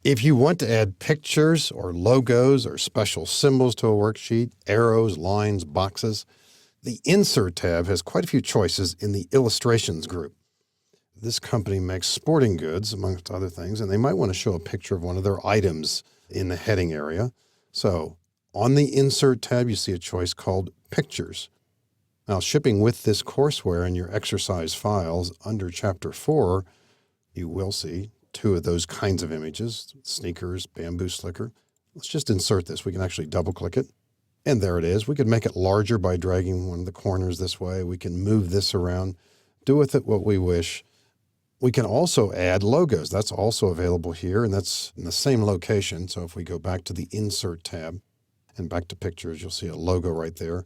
If you want to add pictures or logos or special symbols to a worksheet, arrows, lines, boxes, the Insert tab has quite a few choices in the Illustrations group. This company makes sporting goods, amongst other things, and they might want to show a picture of one of their items in the heading area. So on the Insert tab, you see a choice called Pictures. Now, shipping with this courseware in your exercise files under Chapter 4, you will see two of those kinds of images, sneakers, bamboo slicker. Let's just insert this. We can actually double-click it. And there it is. We could make it larger by dragging one of the corners this way. We can move this around, do with it what we wish. We can also add logos. That's also available here, and that's in the same location. So if we go back to the Insert tab and back to Pictures, you'll see a logo right there.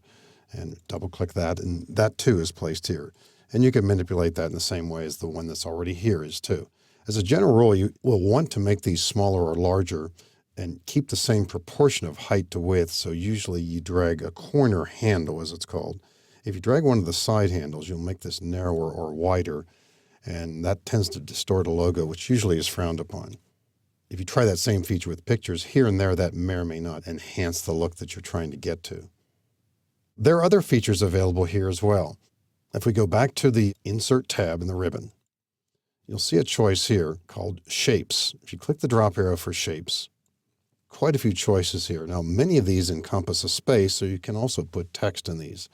And double-click that, and that too is placed here. And you can manipulate that in the same way as the one that's already here is too. As a general rule, you will want to make these smaller or larger and keep the same proportion of height to width. So usually you drag a corner handle, as it's called. If you drag one of the side handles, you'll make this narrower or wider, and that tends to distort a logo, which usually is frowned upon. If you try that same feature with pictures, here and there, that may or may not enhance the look that you're trying to get to. There are other features available here as well. If we go back to the Insert tab in the ribbon, you'll see a choice here called Shapes. If you click the drop arrow for Shapes, quite a few choices here. Now, many of these encompass a space, so you can also put text in these.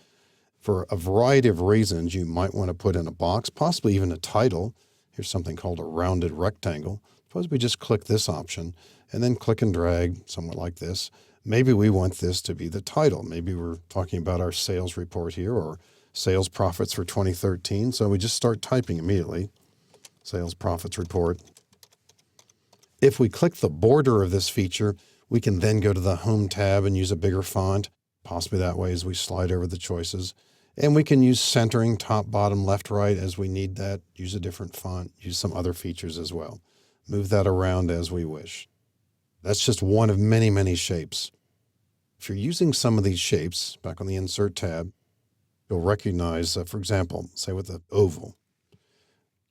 For a variety of reasons, you might want to put in a box, possibly even a title. Here's something called a rounded rectangle. Suppose we just click this option and then click and drag, somewhat like this. Maybe we want this to be the title. Maybe we're talking about our sales report here or sales profits for 2013. So we just start typing immediately. Sales profits report. If we click the border of this feature, we can then go to the Home tab and use a bigger font, possibly that way as we slide over the choices. And we can use centering, top, bottom, left, right as we need that. Use a different font, use some other features as well. Move that around as we wish. That's just one of many, many shapes. If you're using some of these shapes, back on the Insert tab, you'll recognize, for example, say with the oval,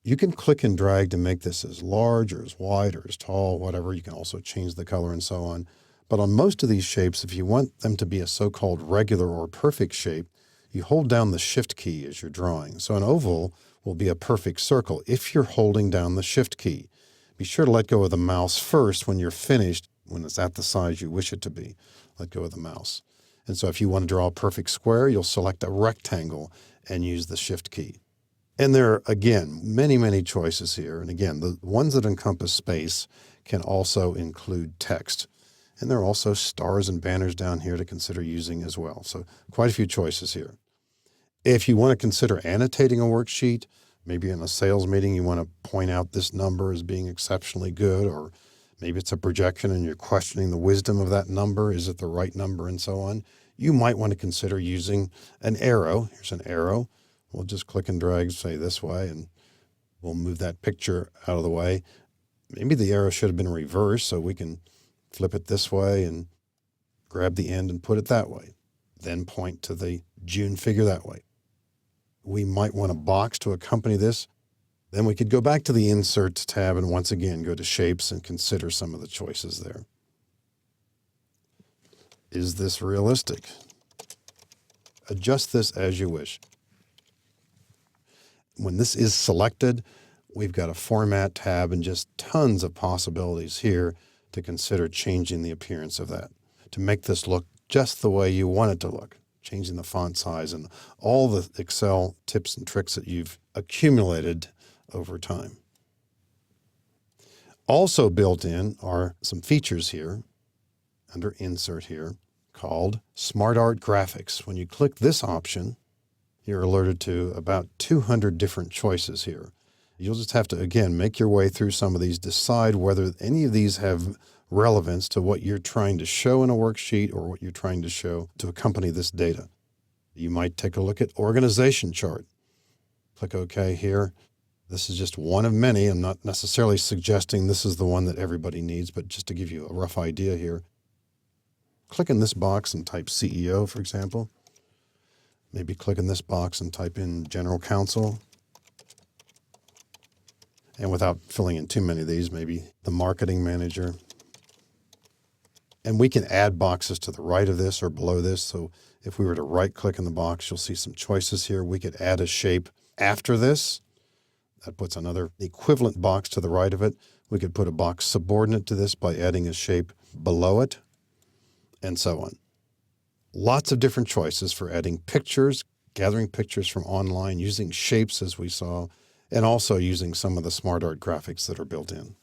you can click and drag to make this as large or as wide or as tall, whatever. You can also change the color and so on. But on most of these shapes, if you want them to be a so-called regular or perfect shape, you hold down the Shift key as you're drawing. So an oval will be a perfect circle if you're holding down the Shift key. Be sure to let go of the mouse first when you're finished, when it's at the size you wish it to be. Let go of the mouse. And so if you want to draw a perfect square, you'll select a rectangle and use the Shift key. And there are, again, many, many choices here. And again, the ones that encompass space can also include text. And there are also stars and banners down here to consider using as well. So quite a few choices here. If you want to consider annotating a worksheet, maybe in a sales meeting, you want to point out this number as being exceptionally good, or maybe it's a projection and you're questioning the wisdom of that number. Is it the right number and so on? You might want to consider using an arrow. Here's an arrow. We'll just click and drag, say this way, and we'll move that picture out of the way. Maybe the arrow should have been reversed, so we can flip it this way and grab the end and put it that way. Then point to the June figure that way. We might want a box to accompany this. Then we could go back to the Insert tab and once again go to Shapes and consider some of the choices there. Is this realistic? Adjust this as you wish. When this is selected, we've got a Format tab and just tons of possibilities here to consider changing the appearance of that, to make this look just the way you want it to look, changing the font size and all the Excel tips and tricks that you've accumulated over time. Also built in are some features here under Insert here called Smart Art Graphics. When you click this option, you're alerted to about 200 different choices here. You'll just have to, again, make your way through some of these, decide whether any of these have relevance to what you're trying to show in a worksheet or what you're trying to show to accompany this data. You might take a look at Organization Chart. Click OK here. This is just one of many. I'm not necessarily suggesting this is the one that everybody needs, but just to give you a rough idea here. Click in this box and type CEO, for example. Maybe click in this box and type in General Counsel. And without filling in too many of these, maybe the marketing manager. And we can add boxes to the right of this or below this. So if we were to right click in the box, you'll see some choices here. We could add a shape after this. That puts another equivalent box to the right of it. We could put a box subordinate to this by adding a shape below it, and so on. Lots of different choices for adding pictures, gathering pictures from online, using shapes as we saw, and also using some of the smart art graphics that are built in.